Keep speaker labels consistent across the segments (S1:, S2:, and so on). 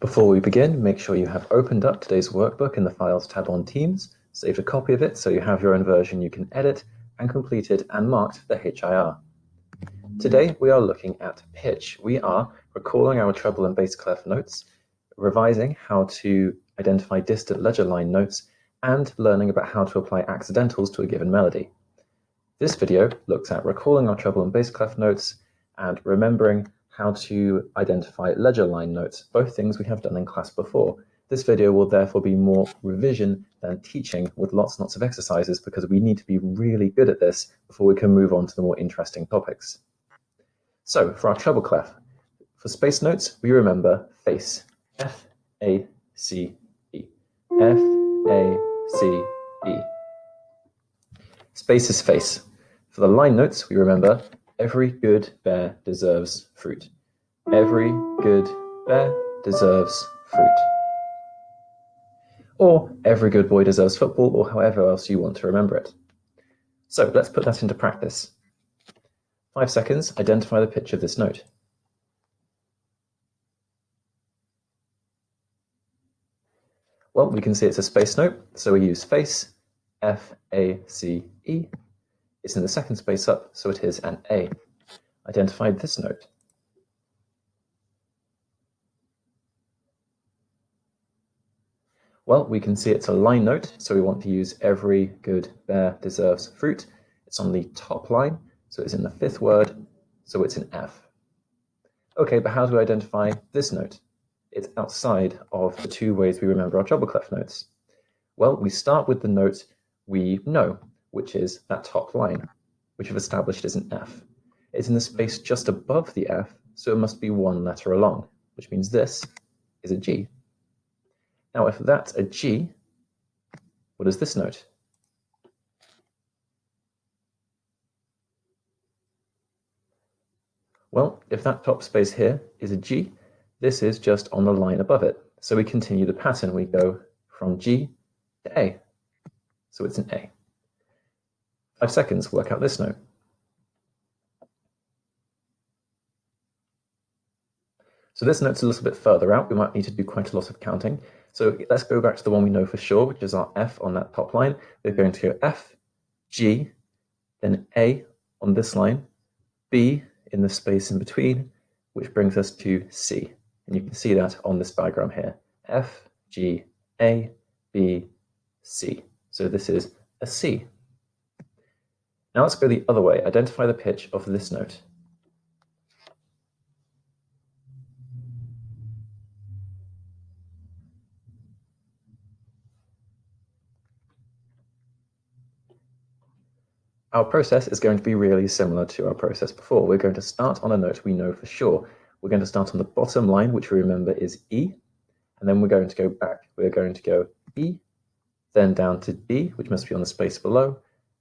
S1: Before we begin, make sure you have opened up today's workbook in the Files tab on Teams, saved a copy of it so you have your own version you can edit, and completed and marked the HIR. Today we are looking at pitch. We are recalling our treble and bass clef notes, revising how to identify distant ledger line notes, and learning about how to apply accidentals to a given melody. This video looks at recalling our treble and bass clef notes and remembering how to identify ledger line notes, both things we have done in class before. This video will therefore be more revision than teaching, with lots and lots of exercises, because we need to be really good at this before we can move on to the more interesting topics. So for our treble clef, for space notes, we remember face, F-A-C-E, F-A-C-E. Space is face. For the line notes, we remember every good bear deserves fruit. Every good bear deserves fruit. Or every good boy deserves football, or however else you want to remember it. So let's put that into practice. 5 seconds, identify the pitch of this note. Well, we can see it's a space note, so we use face, F-A-C-E. It's in the second space up, so it is an A. Identify this note. Well, we can see it's a line note, so we want to use every good bear deserves fruit. It's on the top line, so it's in the fifth word, so it's an F. Okay, but how do we identify this note? It's outside of the two ways we remember our treble clef notes. Well, we start with the note we know, which is that top line, which we've established is an F. It's in the space just above the F, so it must be one letter along, which means this is a G. Now, if that's a G, what is this note? Well, if that top space here is a G, this is just on the line above it. So we continue the pattern. We go from G to A. So it's an A. 5 seconds, work out this note. So this note's a little bit further out. We might need to do quite a lot of counting. So let's go back to the one we know for sure, which is our F on that top line. We're going to go F, G, then A on this line, B in the space in between, which brings us to C. And you can see that on this diagram here. F, G, A, B, C. So this is a C. Now let's go the other way. Identify the pitch of this note. Our process is going to be really similar to our process before. We're going to start on a note we know for sure. We're going to start on the bottom line, which we remember is E, and then we're going to go back. We're going to go E, then down to D, which must be on the space below,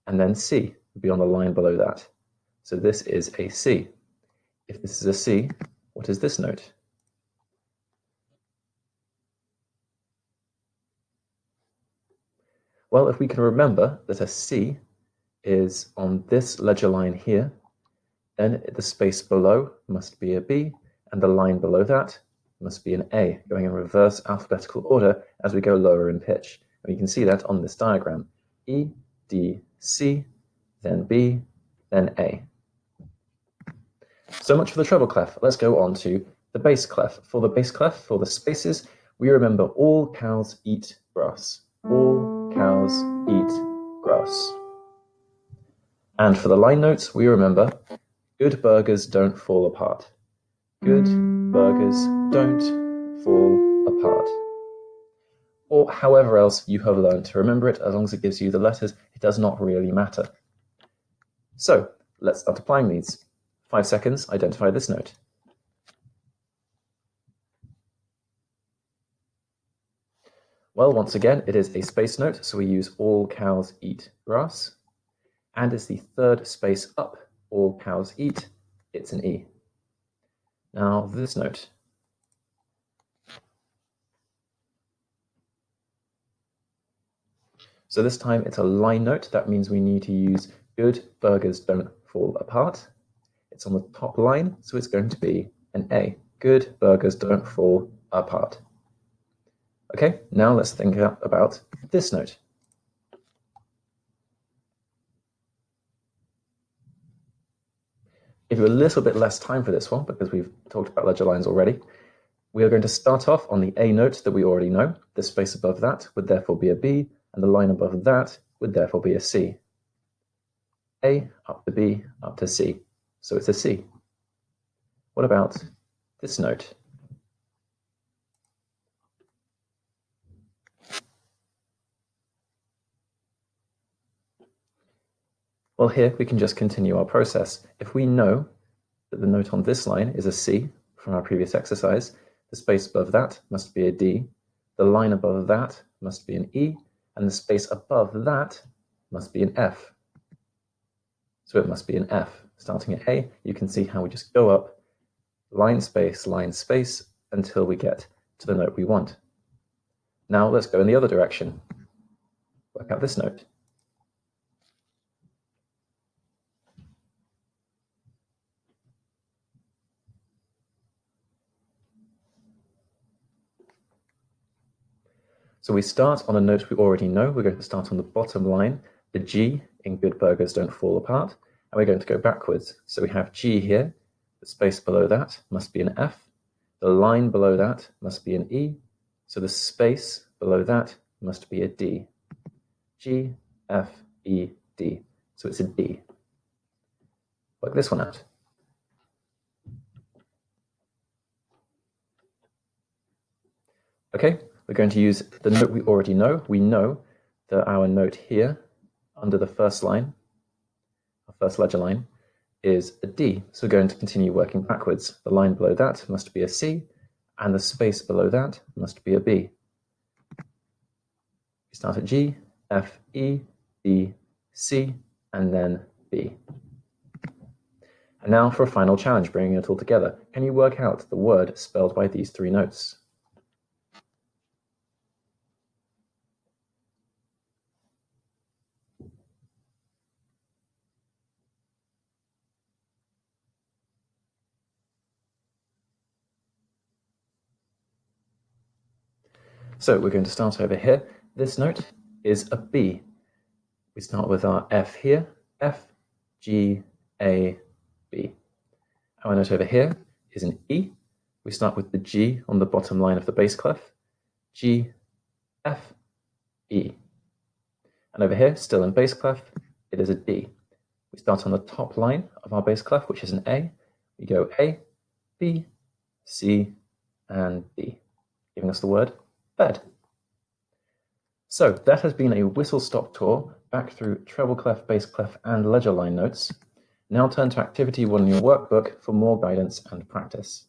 S1: and then C would be on the line below that. So this is a C. If this is a C, what is this note? Well, if we can remember that a C is on this ledger line here, then the space below must be a B, and the line below that must be an A, going in reverse alphabetical order as we go lower in pitch. And you can see that on this diagram. E, D, C, then B, then A. So much for the treble clef. Let's go on to the bass clef. For the bass clef, for the spaces, we remember all cows eat grass. All cows eat grass. And for the line notes, we remember good burgers don't fall apart. Good burgers don't fall apart. Or however else you have learned to remember it, as long as it gives you the letters, it does not really matter. So let's start applying these. 5 seconds, identify this note. Well, once again, it is a space note, so we use all cows eat grass. And it's the third space up, all cows eat, it's an E. Now this note. So this time it's a line note. That means we need to use good burgers don't fall apart. It's on the top line, so it's going to be an A. Good burgers don't fall apart. Okay, now let's think about this note. Give you a little bit less time for this one because we've talked about ledger lines already. We are going to start off on the A note that we already know. The space above that would therefore be a B, and the line above that would therefore be a C. A up to B up to C, so it's a C. What about this note? Well, here we can just continue our process. If we know that the note on this line is a C from our previous exercise, the space above that must be a D, the line above that must be an E, and the space above that must be an F. So it must be an F. Starting at A, you can see how we just go up, line, space, until we get to the note we want. Now let's go in the other direction. Work out this note. So we start on a note we already know. We're going to start on the bottom line. The G in Good Burgers Don't Fall Apart. And we're going to go backwards. So we have G here. The space below that must be an F. The line below that must be an E. So the space below that must be a D. G, F, E, D. So it's a D. Work this one out. Okay, we're going to use the note we already know. We know that our note here under the first line, our first ledger line, is a D. So we're going to continue working backwards. The line below that must be a C, and the space below that must be a B. We start at G, F, E, D, C, and then B. And now for a final challenge, bringing it all together. Can you work out the word spelled by these three notes? So we're going to start over here. This note is a B. We start with our F here, F, G, A, B. Our note over here is an E. We start with the G on the bottom line of the bass clef, G, F, E. And over here, still in bass clef, it is a D. We start on the top line of our bass clef, which is an A. We go A, B, C, and D, giving us the word bed. So that has been a whistle-stop tour back through treble clef, bass clef, and ledger line notes. Now turn to activity 1 in your workbook for more guidance and practice.